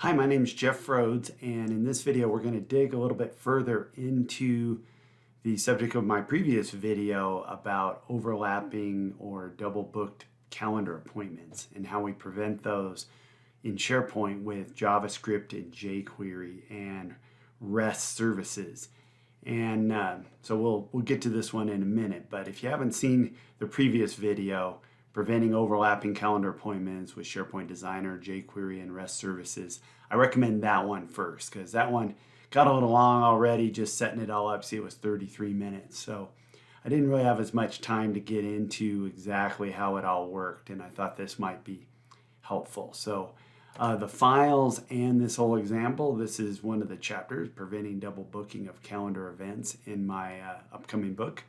Hi, my name is Jeff Rhodes, and in this video we're going to dig a little bit further into the subject of my previous video about overlapping or double booked calendar appointments and how we prevent those in SharePoint with JavaScript and jQuery and REST services. And so we'll get to this one in a minute, but if you haven't seen the previous video, preventing overlapping calendar appointments with SharePoint Designer, jQuery, and REST services, I recommend that one first because that one got a little long already, just setting it all up. See, it was 33 minutes. So I didn't really have as much time to get into exactly how it all worked, and I thought this might be helpful. So the files and this whole example, this is one of the chapters, Preventing Double Booking of Calendar Events, in my upcoming book.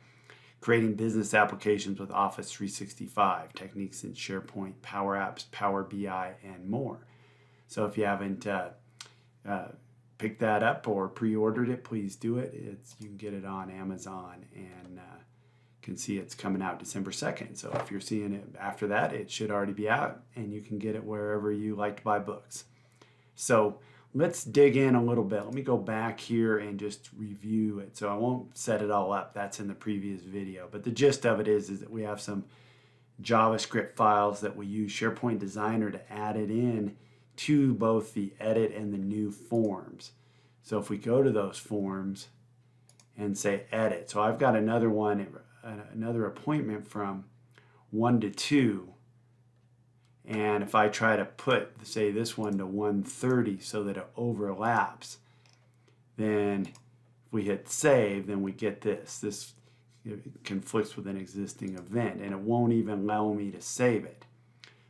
Creating business applications with Office 365, techniques in SharePoint, Power Apps, Power BI, and more. So if you haven't picked that up or pre-ordered it, please do it. You can get it on Amazon and can see it's coming out December 2nd. So if you're seeing it after that, it should already be out, and you can get it wherever you like to buy books. So let's dig in a little bit. Let me go back here and just review it. So I won't set it all up. That's in the previous video. But the gist of it is that we have some JavaScript files that we use SharePoint Designer to add it in to both the edit and the new forms. So if we go to those forms and say edit. So I've got another one, another appointment from 1 to 2. And if I try to put, say, this one to 1:30 so that it overlaps, then if we hit save, then we get this. This conflicts with an existing event, and it won't even allow me to save it.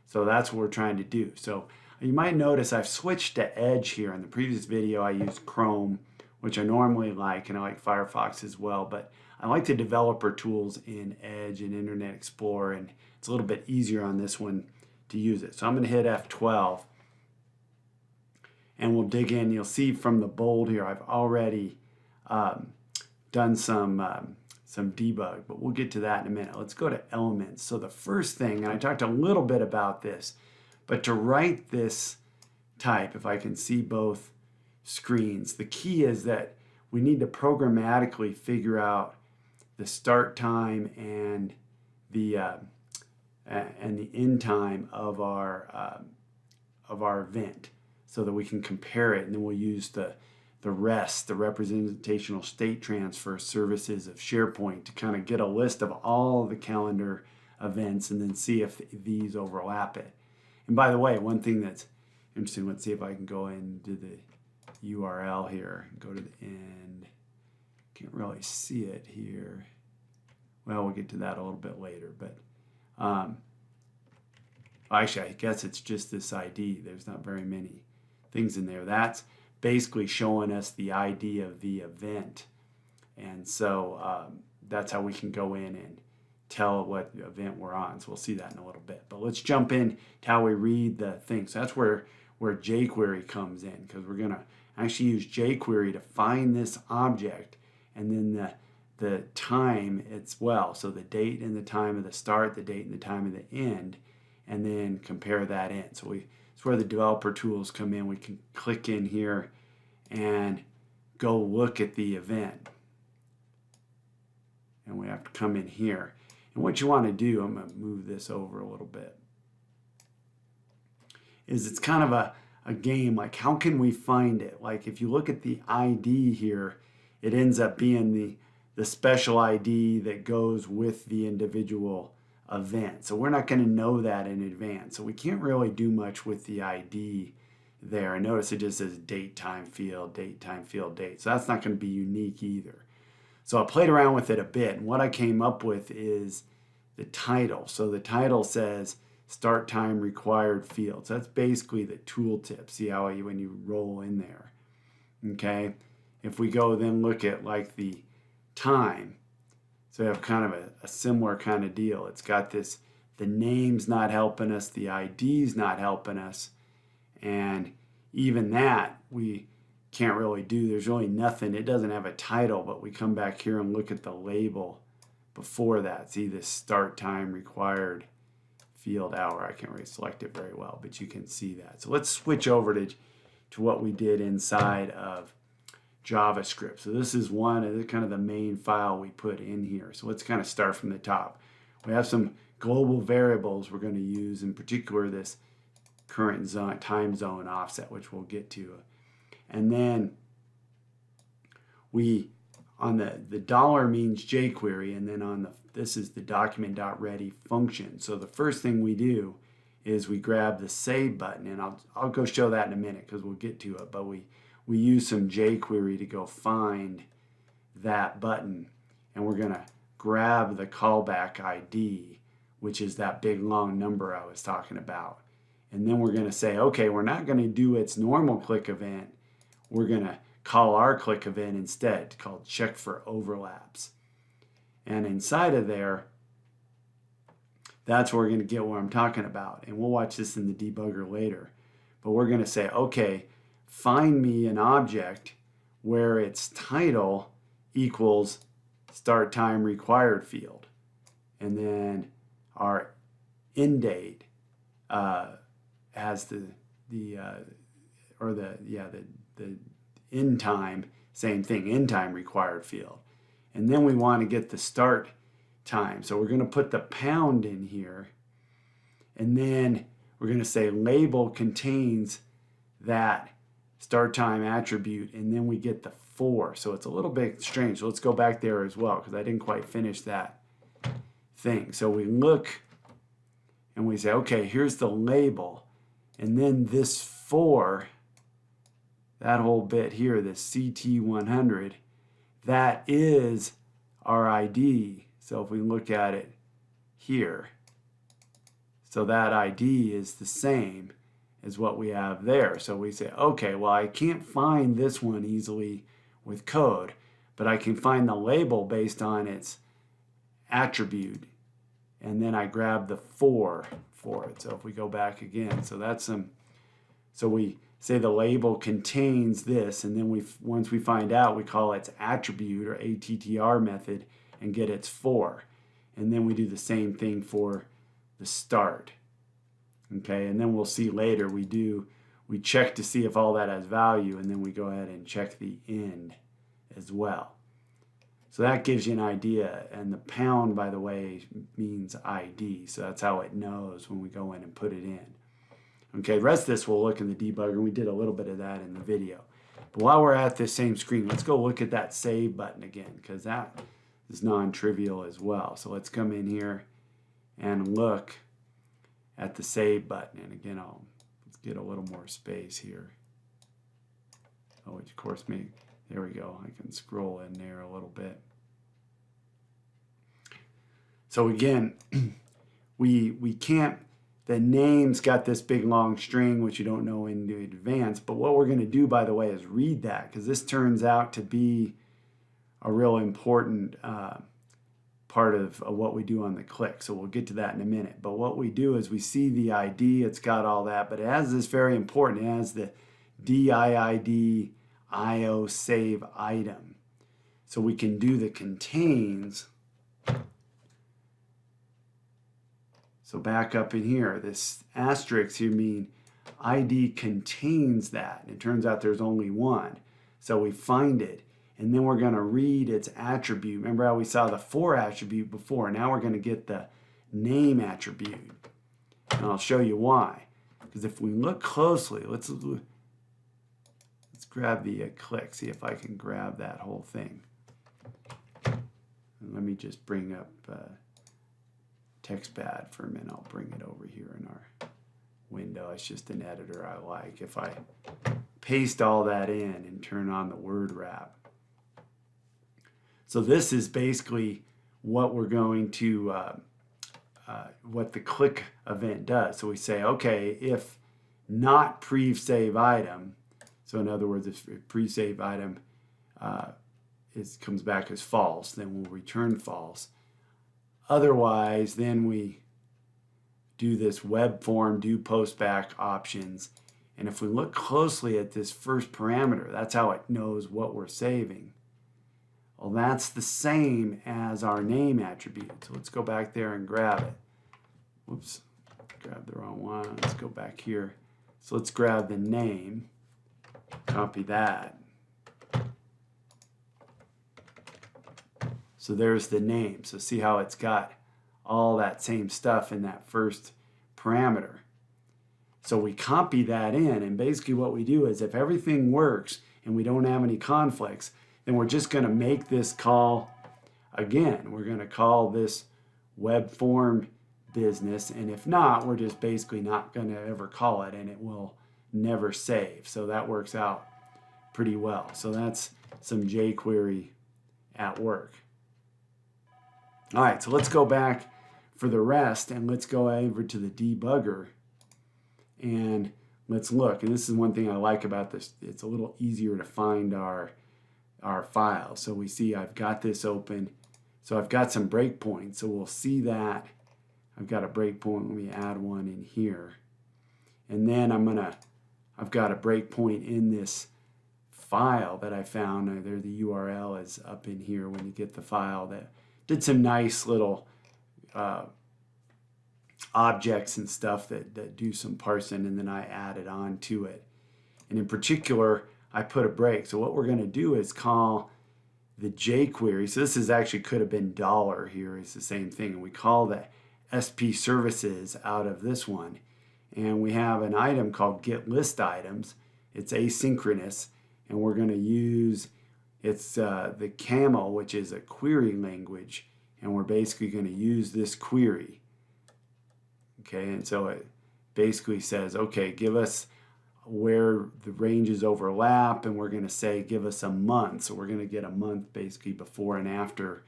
So that's what we're trying to do. So you might notice I've switched to Edge here. In the previous video, I used Chrome, which I normally like, and I like Firefox as well, but I like the developer tools in Edge and Internet Explorer, and it's a little bit easier on this one to use it. So I'm going to hit F12 and we'll dig in. You'll see from the bold here I've already done some debug, but we'll get to that in a minute. Let's go to elements. So the first thing, and I talked a little bit about this, but to write this type, if I can see both screens, the key is that we need to programmatically figure out the start time and the end time of our event, so that we can compare it, and then we'll use the REST, the representational state transfer services of SharePoint, to kind of get a list of all the calendar events and then see if these overlap it. And by the way, one thing that's interesting, let's see if I can go into the URL here and go to the end. Can't really see it here. Well, we'll get to that a little bit later, but actually, I guess it's just this ID. There's not very many things in there. That's basically showing us the ID of the event. And so that's how we can go in and tell what event we're on. So we'll see that in a little bit. But let's jump in to how we read the thing. So that's where jQuery comes in, because we're going to actually use jQuery to find this object, and then the time as well. So the date and the time of the start, the date and the time of the end, and then compare that in. So it's where the developer tools come in. We can click in here and go look at the event. And we have to come in here. And what you want to do, I'm going to move this over a little bit, is it's kind of a game, like how can we find it? Like if you look at the ID here, it ends up being the special ID that goes with the individual event. So we're not going to know that in advance. So we can't really do much with the ID there. And notice it just says date, time, field, date, time, field, date. So that's not going to be unique either. So I played around with it a bit, and what I came up with is the title. So the title says start time required field. So that's basically the tooltip. See how when you roll in there. Okay. If we go then look at like the time, so we have kind of a similar kind of deal. It's got this, the name's not helping us, the ID's not helping us, and even that we can't really do. There's really nothing. It doesn't have a title, but we come back here and look at the label before that. See this start time required field hour. I can't really select it very well, but you can see that. So let's switch over to to what we did inside of JavaScript. So this is one of the kind of the main file we put in here. So let's kind of start from the top. We have some global variables we're going to use, in particular this current time zone offset, which we'll get to. And then we, on the dollar means jQuery, and then on this is the document.ready function. So the first thing we do is we grab the save button, and I'll go show that in a minute because we'll get to it, but we use some jQuery to go find that button, and we're going to grab the callback ID, which is that big long number I was talking about. And then we're going to say, okay, we're not going to do its normal click event. We're going to call our click event instead, called check for overlaps. And inside of there, that's where we're going to get what I'm talking about. And we'll watch this in the debugger later. But we're going to say, okay, find me an object where its title equals start time required field. And then our end date has the end time, same thing, end time required field. And then we want to get the start time. So we're going to put the pound in here, and then we're going to say label contains that start time attribute, and then we get the 4. So it's a little bit strange. So let's go back there as well, because I didn't quite finish that thing. So we look and we say, okay, here's the label, and then this 4, that whole bit here, this CT100, that is our ID. So if we look at it here, so that ID is the same as what we have there. So we say, okay, well, I can't find this one easily with code, but I can find the label based on its attribute. And then I grab the 4 for it. So if we go back again, so that's so we say the label contains this, and then once we find out, we call its attribute or ATTR method and get its 4. And then we do the same thing for the start. Okay, and then we'll see later we check to see if all that has value, and then we go ahead and check the end as well. So that gives you an idea, and the pound, by the way, means ID, so that's how it knows when we go in and put it in. Okay, the rest of this we'll look in the debugger, and we did a little bit of that in the video. But while we're at this same screen, let's go look at that save button again, because that is non-trivial as well. So let's come in here and look at the save button. And again, let's get a little more space here. Oh, which of course, there we go. I can scroll in there a little bit. So again, we can't, the name's got this big long string, which you don't know in advance. But what we're going to do, by the way, is read that, because this turns out to be a real important part of what we do on the click. So we'll get to that in a minute. But what we do is we see the ID, it's got all that, but it has this very important, it has the DIID IO save item. So we can do the contains. So back up in here, this asterisk here mean ID contains that. And it turns out there's only one. So we find it, and then we're going to read its attribute. Remember how we saw the 4 attribute before? Now we're going to get the name attribute. And I'll show you why. Because if we look closely, let's grab the click, see if I can grab that whole thing. And let me just bring up TextPad for a minute. I'll bring it over here in our window. It's just an editor I like. If I paste all that in and turn on the word wrap. So this is basically what we're going to, what the click event does. So we say, okay, if not pre-save item, so in other words, if pre-save item comes back as false, then we'll return false. Otherwise, then we do this web form, do post back options. And if we look closely at this first parameter, that's how it knows what we're saving. Well, that's the same as our name attribute. So let's go back there and grab it. Whoops, grabbed the wrong one. Let's go back here. So let's grab the name. copy that. So there's the name. So see how it's got all that same stuff in that first parameter. So we copy that in, and basically what we do is if everything works and we don't have any conflicts, then we're just going to make this call again. We're going to call this web form business, and if not, we're just basically not going to ever call it, and it will never save. So that works out pretty well. So that's some jQuery at work. All right, so let's go back for the rest, and let's go over to the debugger, and let's look. And this is one thing I like about this. It's a little easier to find our file. So we see I've got this open. So I've got some breakpoints. So we'll see that I've got a breakpoint. Let me add one in here. And then I've got a breakpoint in this file that I found. There, the URL is up in here when you get the file. That did some nice little objects and stuff that do some parsing, and then I added on to it. And in particular, I put a break. So what we're going to do is call the jQuery. So this is actually could have been $ here. It's the same thing. We call the SP services out of this one. And we have an item called get list items. It's asynchronous. And we're going to use, it's the camel, which is a query language. And we're basically going to use this query. Okay, and so it basically says, okay, give us where the ranges overlap, and we're going to say give us a month. So we're going to get a month basically before and after,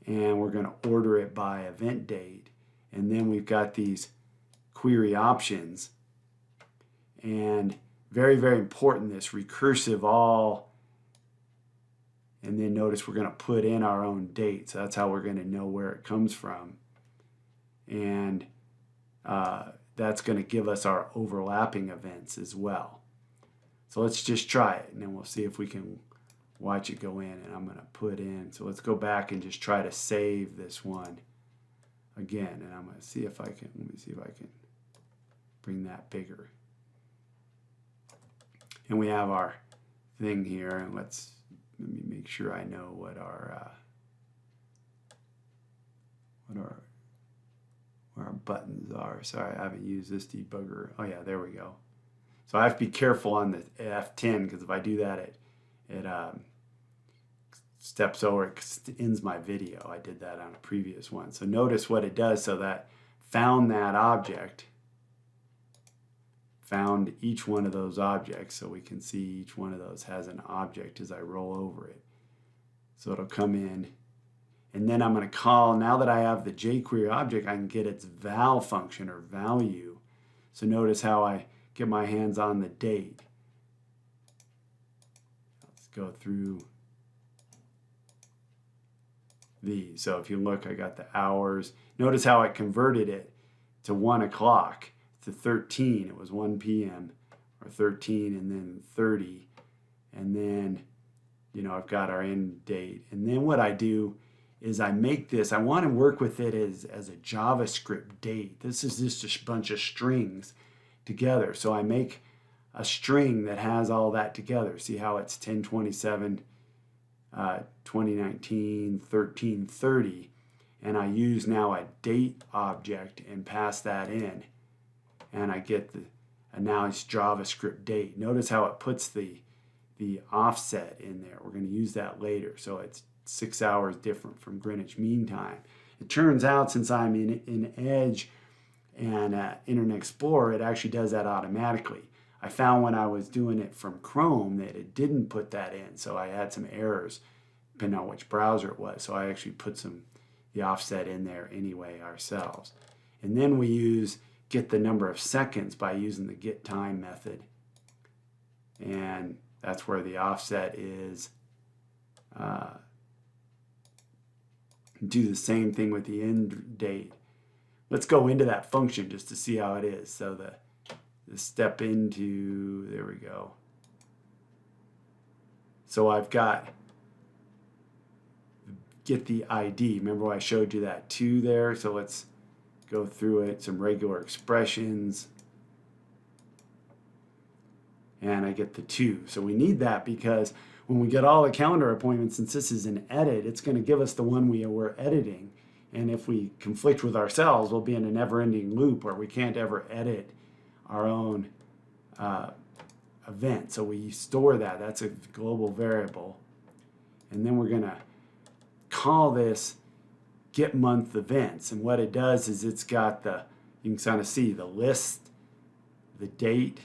and we're going to order it by event date. And then we've got these query options, and very, very important, this recursive all, and then notice we're going to put in our own date. So that's how we're going to know where it comes from. And that's going to give us our overlapping events as well. So let's just try it, and then we'll see if we can watch it go in. And I'm going to put in, so let's go back and just try to save this one again. And I'm going to see if I can, let me see if I can bring that bigger. And we have our thing here, and let me make sure I know what our buttons are. Sorry, I haven't used this debugger. Oh yeah, there we go. So I have to be careful on the F10, because if I do that, it steps over, it ends my video. I did that on a previous one. So notice what it does. So that found that object, found each one of those objects. So we can see each one of those has an object as I roll over it. So it'll come in. And then I'm going to call, now that I have the jQuery object, I can get its val function or value. So notice how I get my hands on the date. Let's go through these. So if you look, I got the hours. Notice how I converted it to 1 o'clock to 13. It was 1 p.m. or 13 and then 30. And then, you know, I've got our end date. And then what I do is I make this, I want to work with it as a JavaScript date. This is just a bunch of strings together. So I make a string that has all that together. See how it's 10/27, 2019, 13/30. And I use now a date object and pass that in. And I get and now it's JavaScript date. Notice how it puts the offset in there. We're going to use that later. So it's 6 hours different from Greenwich Mean Time. It turns out, since I'm in Edge and Internet Explorer, it actually does that automatically. I found when I was doing it from Chrome that it didn't put that in, so I had some errors depending on which browser it was. So I actually put the offset in there anyway ourselves. And then we get the number of seconds by using the get time method. And that's where the offset is. Do the same thing with the end date. Let's go into that function just to see how it is. So the step into, there we go. So I've got get the ID. Remember I showed you that 2 there? So let's go through it. Some regular expressions. and I get the 2. So we need that because when we get all the calendar appointments, since this is an edit, it's going to give us the one we were editing. And if we conflict with ourselves, we'll be in a never-ending loop where we can't ever edit our own event. So we store that. That's a global variable. And then we're going to call this get month events. And what it does is it's got the, you can kind of see the list, the date,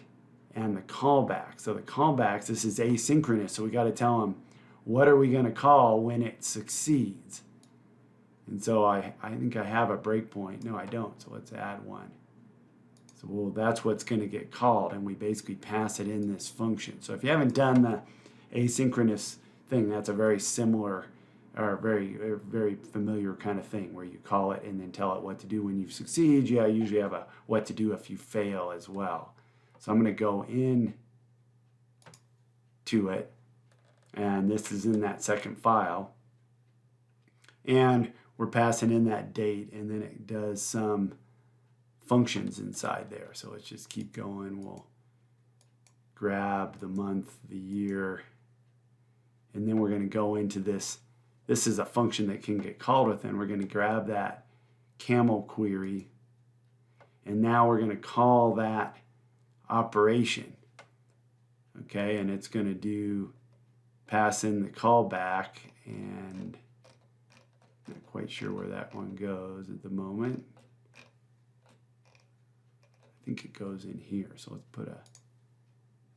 and the callback. So the callbacks, this is asynchronous. So we got to tell them, what are we going to call when it succeeds? And so I think I have a breakpoint. No, I don't. So let's add one. So well, that's what's going to get called, and we basically pass it in this function. So if you haven't done the asynchronous thing, that's a very similar or very familiar kind of thing where you call it and then tell it what to do when you succeed. Yeah, I usually have a what to do if you fail as well. So I'm going to go in to it, and this is in that second file, and we're passing in that date, and then it does some functions inside there. So let's just keep going. We'll grab the month, the year, and then we're going to go into this. This is a function that can get called within. We're going to grab that camel query, and now we're going to call that operation. Okay, and it's going to pass in the callback, and not quite sure where that one goes at the moment. I think it goes in here. So let's put a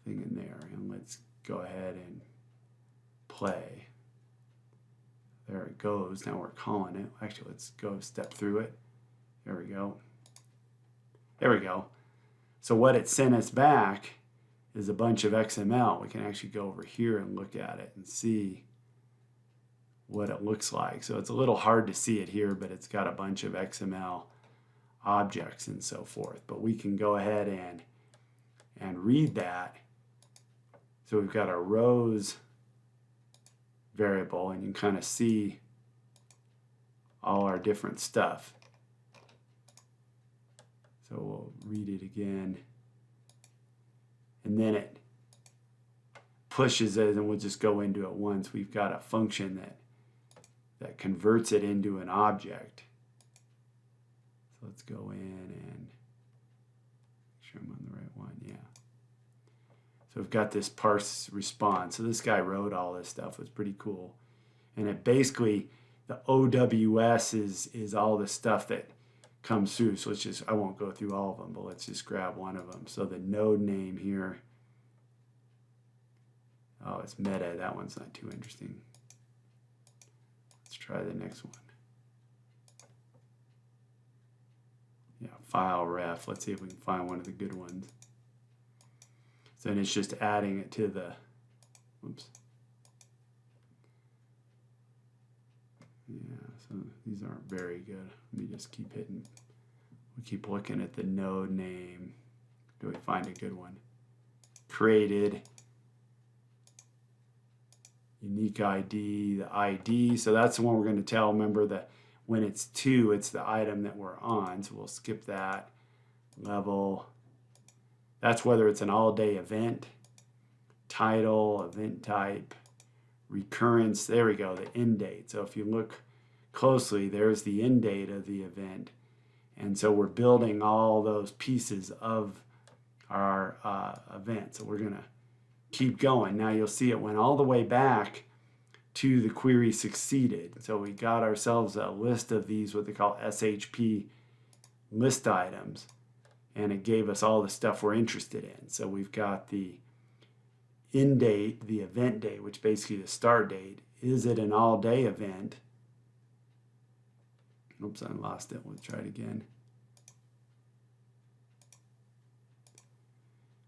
thing in there, and let's go ahead and play. There it goes. Now we're calling it. Actually, let's go step through it. There we go. There we go. So what it sent us back is a bunch of XML. We can actually go over here and look at it and see what it looks like. So it's a little hard to see it here, but it's got a bunch of XML objects and so forth. But we can go ahead and read that. So we've got a rows variable, and you can kind of see all our different stuff. So we'll read it again, and then it pushes it, and we'll just go into it once. We've got a function that converts it into an object. So let's go in and make sure I'm on the right one. Yeah. So we've got this parse response. So this guy wrote all this stuff. It was pretty cool. And it basically, the OWS is all the stuff that comes through. So let's just, I won't go through all of them, but let's just grab one of them. So the node name here, oh, it's meta. That one's not too interesting. Let's try the next one. Yeah, file ref. Let's see if we can find one of the good ones. So then it's just adding it to the, whoops. Yeah, so these aren't very good. Let me just keep hitting. We keep looking at the node name. Do we find a good one? Created. Unique ID, the ID. So that's the one we're going to tell. Remember that when it's 2, it's the item that we're on. So we'll skip that. Level. That's whether it's an all-day event. Title, event type, recurrence. There we go, the end date. So if you look closely, there's the end date of the event. And so we're building all those pieces of our event. So we're going to keep going. Now you'll see it went all the way back to the query succeeded. So we got ourselves a list of these, what they call SHP list items. And it gave us all the stuff we're interested in. So we've got the end date, the event date, which basically the start date. Is it an all-day event? Oops, I lost it. We'll try it again.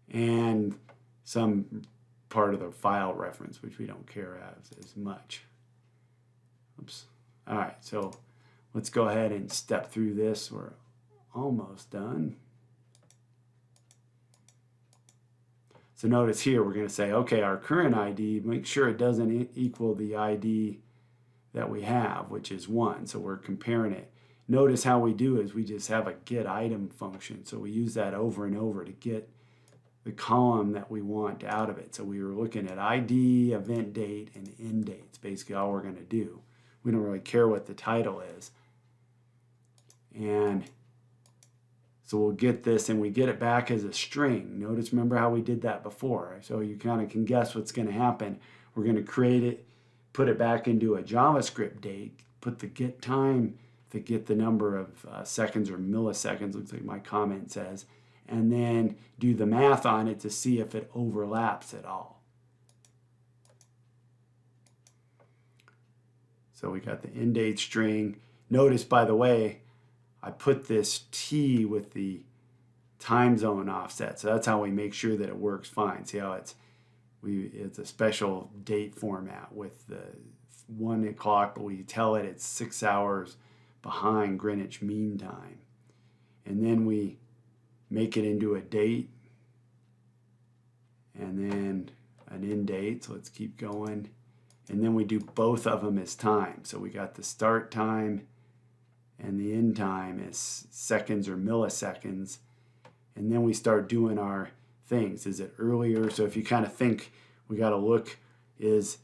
And some part of the file reference, which we don't care as much. Oops. All right, so let's go ahead and step through this. We're almost done. So notice here, we're going to say, okay, our current ID, make sure it doesn't equal the ID that we have, which is 1. So we're comparing it. Notice how we do is we just have a get item function. So we use that over and over to get the column that we want out of it. So we were looking at ID, event date, and end date. It's basically all we're going to do. We don't really care what the title is. And so we'll get this, and we get it back as a string. Notice, remember how we did that before. So you kind of can guess what's going to happen. We're going to create it, put it back into a JavaScript date, put the get time to get the number of seconds or milliseconds, looks like my comment says, and then do the math on it to see if it overlaps at all. So we got the end date string. Notice, by the way, I put this T with the time zone offset. So that's how we make sure that it works fine. See how it's a special date format with the 1 o'clock, but we tell it it's 6 hours behind Greenwich Mean Time. And then we make it into a date and then an end date. So let's keep going. And then we do both of them as time. So we got the start time and the end time as seconds or milliseconds. And then we start doing our things. Is it earlier? So if you kind of think, we got to look, here's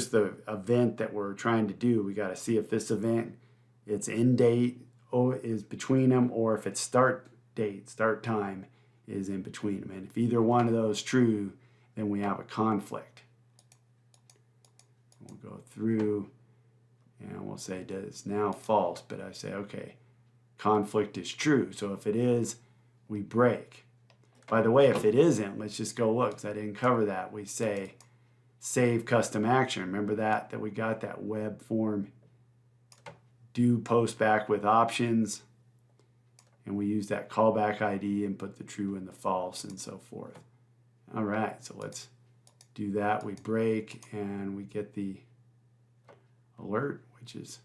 the event that we're trying to do. We got to see if this event, its end date is between them, or if its start date, start time is in between them. And if either one of those is true, then we have a conflict. We'll go through and we'll say that it's now false, but I say, okay, conflict is true. So if it is, we break. By the way, if it isn't, let's just go look, because I didn't cover that. We say save custom action. Remember that we got that web form do post back with options, and we use that callback ID and put the true and the false and so forth. All right, so let's do that. We break and we get the alert, which is,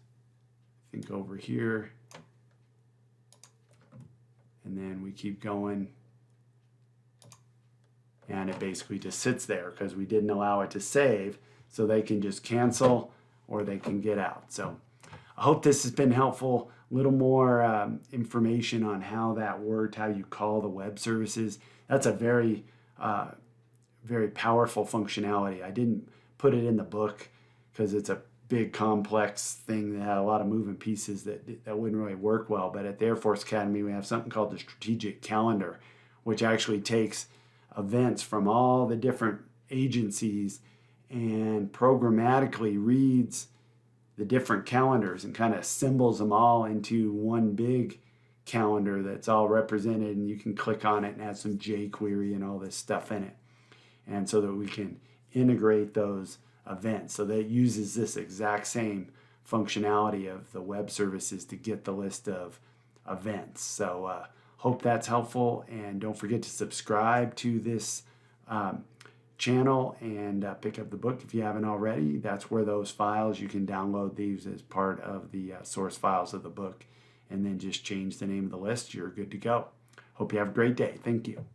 I think, over here. And then we keep going. And it basically just sits there because we didn't allow it to save, so they can just cancel or they can get out. So I hope this has been helpful. A little more information on how that worked, how you call the web services. That's a very, very powerful functionality. I didn't put it in the book because it's a big complex thing that had a lot of moving pieces that wouldn't really work well. But at the Air Force Academy, we have something called the strategic calendar, which actually takes events from all the different agencies and programmatically reads the different calendars and kind of assembles them all into one big calendar that's all represented, and you can click on it and add some jQuery and all this stuff in it. And so that we can integrate those events. So that uses this exact same functionality of the web services to get the list of events. So hope that's helpful, and don't forget to subscribe to this channel and pick up the book if you haven't already. That's where those files, you can download these as part of the source files of the book, and then just change the name of the list. You're good to go. Hope you have a great day. Thank you.